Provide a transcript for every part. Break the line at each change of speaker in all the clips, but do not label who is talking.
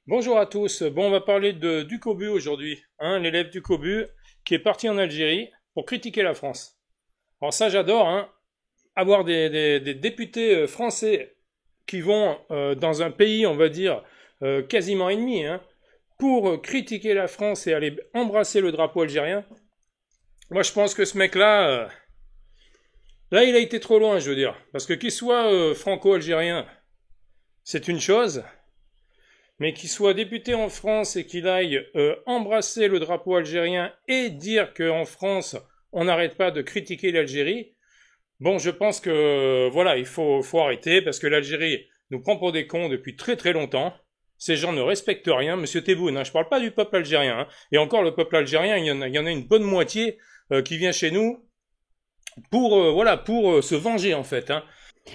Bonjour à tous. Bon, on va parler de Ducobu aujourd'hui, hein, l'élève Ducobu qui est parti en Algérie pour critiquer la France. Alors ça, j'adore, hein, avoir des députés français qui vont dans un pays, on va dire, quasiment ennemi, hein, pour critiquer la France et aller embrasser le drapeau algérien. Moi, je pense que ce mec-là, là, il a été trop loin, je veux dire, parce que qu'il soit franco-algérien, c'est une chose. Mais qu'il soit député en France et qu'il aille embrasser le drapeau algérien et dire qu'en France, on n'arrête pas de critiquer l'Algérie, bon, je pense que, voilà, il faut arrêter, parce que l'Algérie nous prend pour des cons depuis très très longtemps. Ces gens ne respectent rien. Monsieur Tebboune, hein, je parle pas du peuple algérien, hein, et encore le peuple algérien, il y en a une bonne moitié qui vient chez nous pour, pour se venger, en fait. Hein.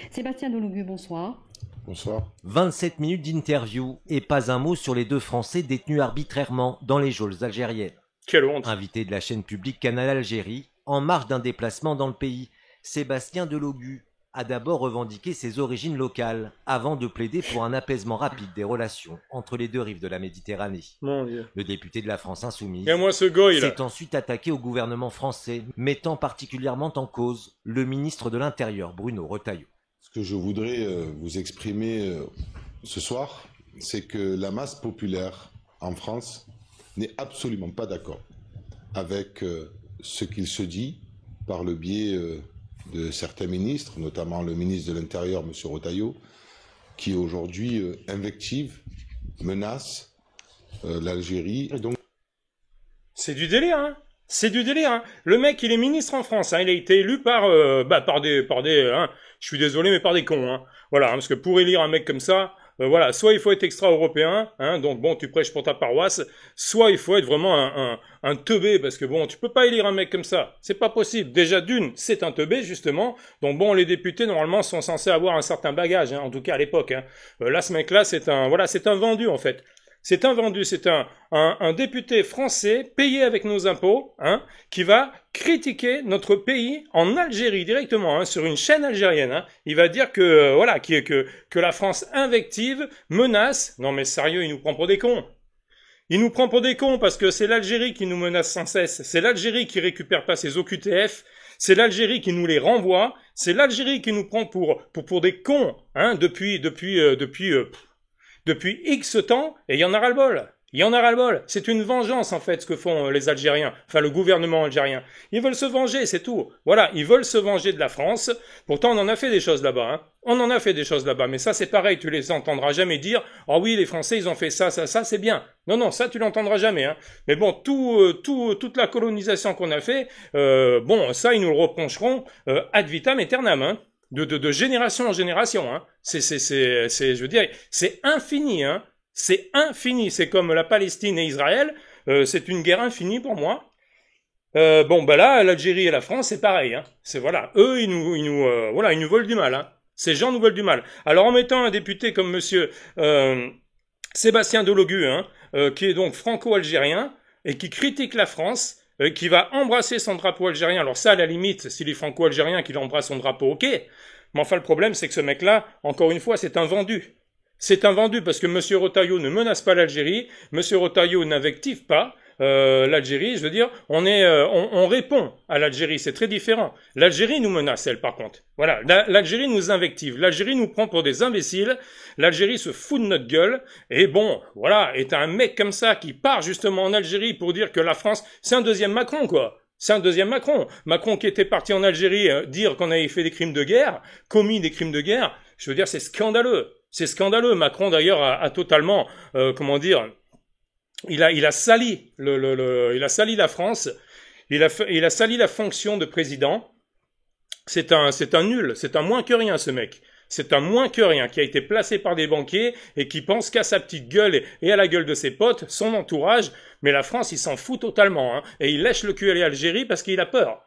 Sébastien Delougu, bonsoir.
Bonsoir.
27 minutes d'interview et pas un mot sur les deux Français détenus arbitrairement dans les geôles algériennes.
Quelle honte.
Invité de la chaîne publique Canal Algérie, en marge d'un déplacement dans le pays, Sébastien Delougu a d'abord revendiqué ses origines locales, avant de plaider pour un apaisement rapide des relations entre les deux rives de la Méditerranée.
Mon Dieu.
Le député de la France Insoumise
Et moi ce goy là.
s'est ensuite attaqué au gouvernement français, mettant particulièrement en cause le ministre de l'Intérieur, Bruno Retailleau.
Ce que je voudrais vous exprimer ce soir, c'est que la masse populaire en France n'est absolument pas d'accord avec ce qu'il se dit par le biais de certains ministres, notamment le ministre de l'Intérieur, M. Retailleau, qui aujourd'hui invective, menace l'Algérie. Donc...
C'est du délire, hein. C'est du délire, hein. Le mec, il est ministre en France, hein. Il a été élu par des, hein. Je suis désolé, mais par des cons, hein. Voilà, hein, parce que pour élire un mec comme ça, voilà, soit il faut être extra-européen, hein, donc bon, tu prêches pour ta paroisse, soit il faut être vraiment un teubé, parce que bon, tu peux pas élire un mec comme ça, c'est pas possible. Déjà d'une, c'est un teubé, justement, donc bon, les députés, normalement, sont censés avoir un certain bagage, hein, en tout cas à l'époque, hein. Là, ce mec-là, c'est un vendu, en fait. C'est un vendu, c'est un député français payé avec nos impôts, hein, qui va critiquer notre pays en Algérie directement, hein, sur une chaîne algérienne. Hein. Il va dire que voilà, que la France invective, menace. Non mais sérieux, il nous prend pour des cons. Il nous prend pour des cons parce que c'est l'Algérie qui nous menace sans cesse. C'est l'Algérie qui récupère pas ses OQTF. C'est l'Algérie qui nous les renvoie. C'est l'Algérie qui nous prend pour des cons, hein, depuis X temps, et il y en a ras-le-bol. Il y en a ras-le-bol. C'est une vengeance, en fait, ce que font les Algériens. Enfin, le gouvernement algérien. Ils veulent se venger, c'est tout. Voilà, ils veulent se venger de la France. Pourtant, on en a fait des choses là-bas, hein. On en a fait des choses là-bas. Mais ça, c'est pareil. Tu les entendras jamais dire, oh oui, les Français, ils ont fait ça, c'est bien. Non, non, ça, tu l'entendras jamais, hein. Mais bon, toute la colonisation qu'on a fait, bon, ça, ils nous le reprocheront, ad vitam aeternam, hein. De génération en génération, hein. Je veux dire, c'est infini, hein. C'est infini. C'est comme la Palestine et Israël. C'est une guerre infinie pour moi. Bon, bah là, l'Algérie et la France, c'est pareil, hein. C'est voilà. Eux, ils nous veulent du mal, hein. Ces gens nous veulent du mal. Alors, en mettant un député comme monsieur, Sébastien Delougu, hein, qui est donc franco-algérien, et qui critique la France, qui va embrasser son drapeau algérien. Alors ça, à la limite, s'il est franco-algérien, qu'il embrasse son drapeau, ok. Mais enfin, le problème, c'est que ce mec-là, encore une fois, c'est un vendu. C'est un vendu parce que M. Retailleau ne menace pas l'Algérie. M. Retailleau n'invective pas l'Algérie. Je veux dire, on répond à l'Algérie. C'est très différent. L'Algérie nous menace, elle, par contre. Voilà, l'Algérie nous invective. L'Algérie nous prend pour des imbéciles. L'Algérie se fout de notre gueule. Et bon, voilà, et t'as un mec comme ça qui part justement en Algérie pour dire que la France, c'est un deuxième Macron, quoi. C'est un deuxième Macron. Macron qui était parti en Algérie dire qu'on avait fait des crimes de guerre, commis des crimes de guerre. Je veux dire, c'est scandaleux. C'est scandaleux. Macron, d'ailleurs, a totalement, comment dire, il a sali il a sali la France. Il a sali la fonction de président. C'est un nul. C'est un moins que rien, ce mec. C'est un moins que rien qui a été placé par des banquiers et qui pense qu'à sa petite gueule et à la gueule de ses potes, son entourage. Mais la France, il s'en fout totalement, hein. Et il lèche le cul à l'Algérie parce qu'il a peur.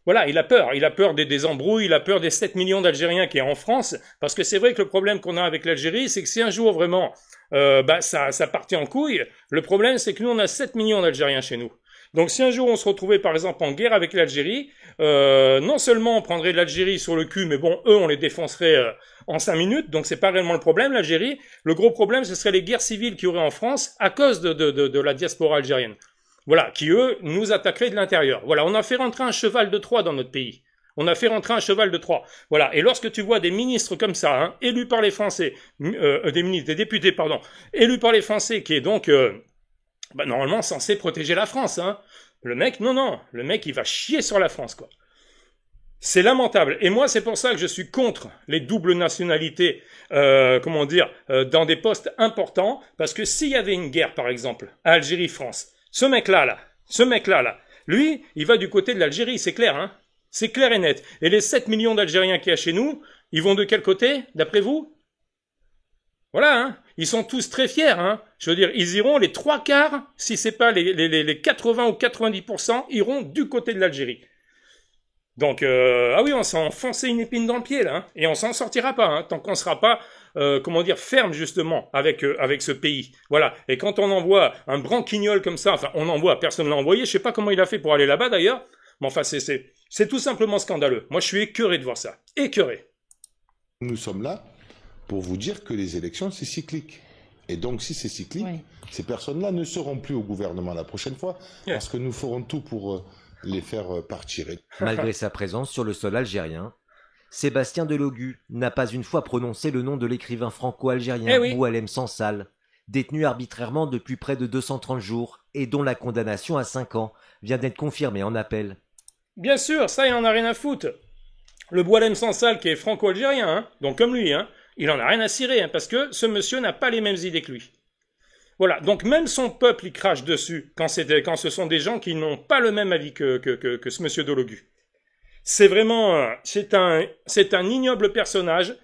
Voilà, il a peur des embrouilles, il a peur des 7 millions d'Algériens qui est en France, parce que c'est vrai que le problème qu'on a avec l'Algérie, c'est que si un jour vraiment ça partait en couille, le problème c'est que nous on a 7 millions d'Algériens chez nous. Donc si un jour on se retrouvait par exemple en guerre avec l'Algérie, non seulement on prendrait l'Algérie sur le cul, mais bon, eux on les défoncerait en 5 minutes, donc c'est pas réellement le problème, l'Algérie. Le gros problème, ce serait les guerres civiles qu'il y aurait en France à cause de la diaspora algérienne. Voilà, qui eux nous attaqueraient de l'intérieur. Voilà, on a fait rentrer un cheval de Troie dans notre pays. On a fait rentrer un cheval de Troie. Voilà. Et lorsque tu vois des ministres comme ça, hein, élus par les Français, des députés, pardon, élus par les Français, qui est donc normalement censé protéger la France, hein. Le mec, non, le mec, il va chier sur la France, quoi. C'est lamentable. Et moi, c'est pour ça que je suis contre les doubles nationalités, dans des postes importants, parce que s'il y avait une guerre, par exemple, à Algérie-France, ce mec-là, lui, il va du côté de l'Algérie, c'est clair, hein. C'est clair et net. Et les 7 millions d'Algériens qu'il y a chez nous, ils vont de quel côté, d'après vous? Voilà, hein. Ils sont tous très fiers, hein. Je veux dire, ils iront les 3/4, si c'est pas les 80 ou 90%, iront du côté de l'Algérie. Donc, ah oui, on s'est enfoncé une épine dans le pied, là, hein. Et on s'en sortira pas, hein, tant qu'on sera pas, ferme, justement, avec ce pays. Voilà. Et quand on envoie un branquignol comme ça, enfin, personne l'a envoyé, je sais pas comment il a fait pour aller là-bas, d'ailleurs. Mais enfin, c'est tout simplement scandaleux. Moi, je suis écœuré de voir ça. Écœuré.
Nous sommes là pour vous dire que les élections, c'est cyclique. Et donc, si c'est cyclique, ces personnes-là ne seront plus au gouvernement la prochaine fois, parce que nous ferons tout pour les faire partir.
Malgré sa présence sur le sol algérien, Sébastien Delogu n'a pas une fois prononcé le nom de l'écrivain franco-algérien Boualem Sansal, détenu arbitrairement depuis près de 230 jours et dont la condamnation à 5 ans vient d'être confirmée en appel.
Bien sûr, ça, il en a rien à foutre. Le Boualem Sansal, qui est franco-algérien, hein, donc comme lui, hein, il en a rien à cirer, hein, parce que ce monsieur n'a pas les mêmes idées que lui. Voilà, donc même son peuple, il crache dessus quand ce sont des gens qui n'ont pas le même avis que ce monsieur Delogu. C'est vraiment, c'est un ignoble personnage.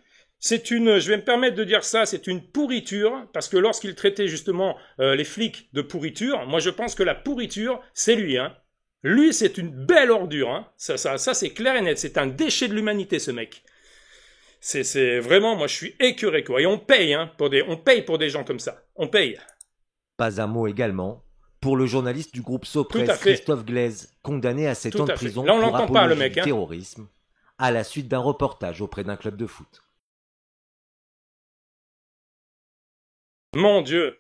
Je vais me permettre de dire ça, c'est une pourriture, parce que lorsqu'il traitait justement les flics de pourriture, moi je pense que la pourriture, c'est lui, hein. Lui, c'est une belle ordure, hein. Ça, c'est clair et net. C'est un déchet de l'humanité, ce mec. C'est vraiment, moi, je suis écœuré, quoi. Et on paye, hein, on paye pour des gens comme ça. On paye.
Pas un mot également pour le journaliste du groupe Sopress, Christophe Glaise, condamné à 7 ans de prison pour apologie du terrorisme, à la suite d'un reportage auprès d'un club de foot.
Mon Dieu.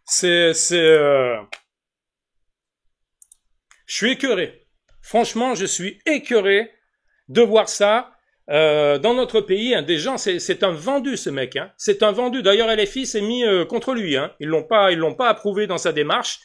Je suis écœuré. Franchement, je suis écœuré de voir ça dans notre pays. Hein. Des gens, c'est un vendu, ce mec. Hein. C'est un vendu. D'ailleurs, LFI s'est mis contre lui. Hein. Ils l'ont pas approuvé dans sa démarche.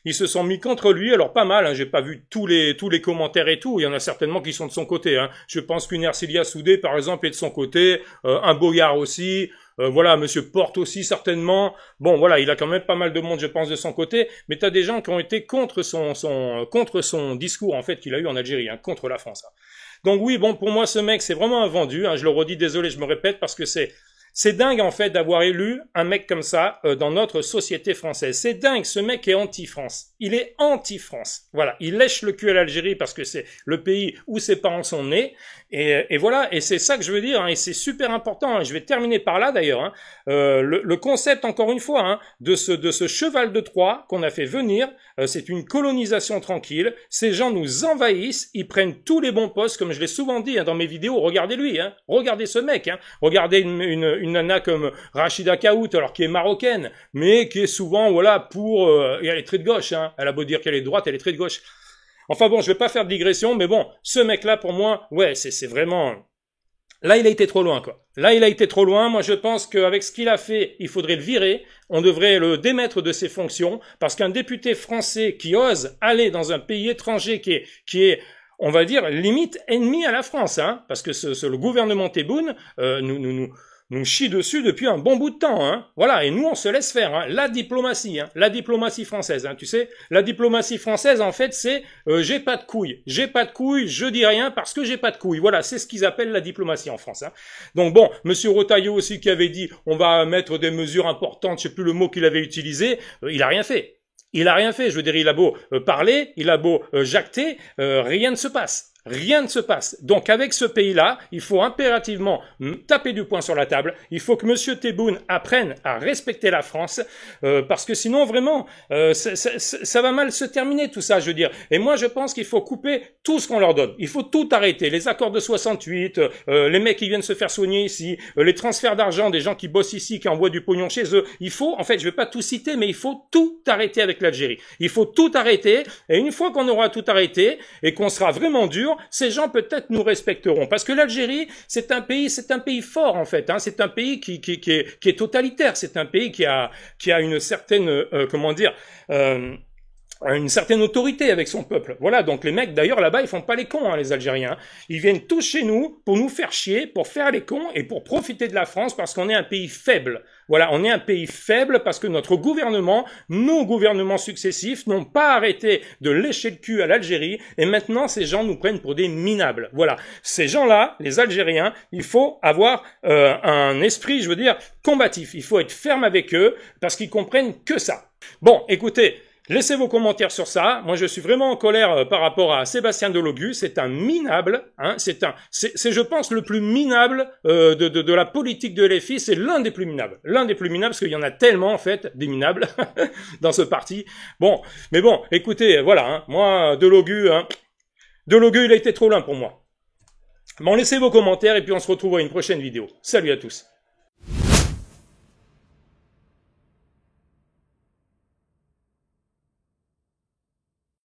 Ils se sont mis contre lui. Alors pas mal. Hein. J'ai pas vu tous les commentaires et tout. Il y en a certainement qui sont de son côté. Hein. Je pense qu'une Ercilia Soudé, par exemple, est de son côté. Un Boyard aussi. Voilà, Monsieur Porte aussi certainement. Bon, voilà, il a quand même pas mal de monde, je pense, de son côté. Mais t'as des gens qui ont été contre son discours en fait qu'il a eu en Algérie, hein, contre la France. Hein. Donc oui, bon, pour moi, ce mec, c'est vraiment un vendu. Hein, je le redis, désolé, je me répète, parce que c'est dingue en fait d'avoir élu un mec comme ça dans notre société française. C'est dingue, ce mec est anti-France. Il est anti-France. Voilà, il lèche le cul à l'Algérie parce que c'est le pays où ses parents sont nés. Et voilà, et c'est ça que je veux dire, hein, et c'est super important. Hein, je vais terminer par là d'ailleurs. Hein, le concept, encore une fois, hein, de ce cheval de Troie qu'on a fait venir, c'est une colonisation tranquille. Ces gens nous envahissent, ils prennent tous les bons postes, comme je l'ai souvent dit hein, dans mes vidéos. Regardez lui, hein, regardez ce mec, hein, regardez une nana comme Rachida Kaout, alors qui est marocaine, mais qui est souvent voilà et elle est très de gauche. Hein, elle a beau dire qu'elle est de droite, elle est très de gauche. Enfin bon, je vais pas faire de digression, mais bon, ce mec-là, pour moi, ouais, c'est vraiment... Là, il a été trop loin, quoi. Là, il a été trop loin. Moi, je pense qu'avec ce qu'il a fait, il faudrait le virer. On devrait le démettre de ses fonctions, parce qu'un député français qui ose aller dans un pays étranger qui est on va dire, limite ennemi à la France, hein, parce que le gouvernement Tebboune nous chie dessus depuis un bon bout de temps, hein. Voilà, et nous on se laisse faire, hein. La diplomatie française, hein, tu sais, la diplomatie française en fait c'est j'ai pas de couilles, je dis rien parce que j'ai pas de couilles. Voilà, c'est ce qu'ils appellent la diplomatie en France, hein. Donc bon, monsieur Retailleau aussi qui avait dit on va mettre des mesures importantes, je sais plus le mot qu'il avait utilisé, il a rien fait. Il a rien fait, je veux dire, il a beau parler, il a beau jacter, rien ne se passe. Rien ne se passe. Donc avec ce pays-là, il faut impérativement taper du poing sur la table. Il faut que M. Tebboune apprenne à respecter la France, parce que sinon vraiment, ça va mal se terminer tout ça, je veux dire. Et moi, je pense qu'il faut couper tout ce qu'on leur donne. Il faut tout arrêter. Les accords de 68, les mecs qui viennent se faire soigner ici, les transferts d'argent des gens qui bossent ici, qui envoient du pognon chez eux. Il faut, en fait, je vais pas tout citer, mais il faut tout arrêter avec l'Algérie. Il faut tout arrêter. Et une fois qu'on aura tout arrêté et qu'on sera vraiment dur, ces gens peut-être nous respecteront, parce que l'Algérie c'est un pays fort en fait, hein. C'est un pays qui est totalitaire, c'est un pays qui a une certaine une certaine autorité avec son peuple. Voilà, donc les mecs, d'ailleurs, là-bas, ils font pas les cons, hein, les Algériens. Ils viennent tous chez nous pour nous faire chier, pour faire les cons et pour profiter de la France parce qu'on est un pays faible. Voilà, on est un pays faible parce que notre gouvernement, nos gouvernements successifs n'ont pas arrêté de lécher le cul à l'Algérie et maintenant, ces gens nous prennent pour des minables. Voilà, ces gens-là, les Algériens, il faut avoir un esprit, je veux dire, combatif. Il faut être ferme avec eux parce qu'ils comprennent que ça. Bon, écoutez, laissez vos commentaires sur ça. Moi, je suis vraiment en colère par rapport à Sébastien Delogu. C'est un minable, hein. C'est, je pense, le plus minable de la politique de LFI. C'est l'un des plus minables. L'un des plus minables, parce qu'il y en a tellement, en fait, des minables dans ce parti. Bon, mais bon, écoutez, voilà, hein. Moi, Delogu, il a été trop loin pour moi. Bon, laissez vos commentaires et puis on se retrouve à une prochaine vidéo. Salut à tous.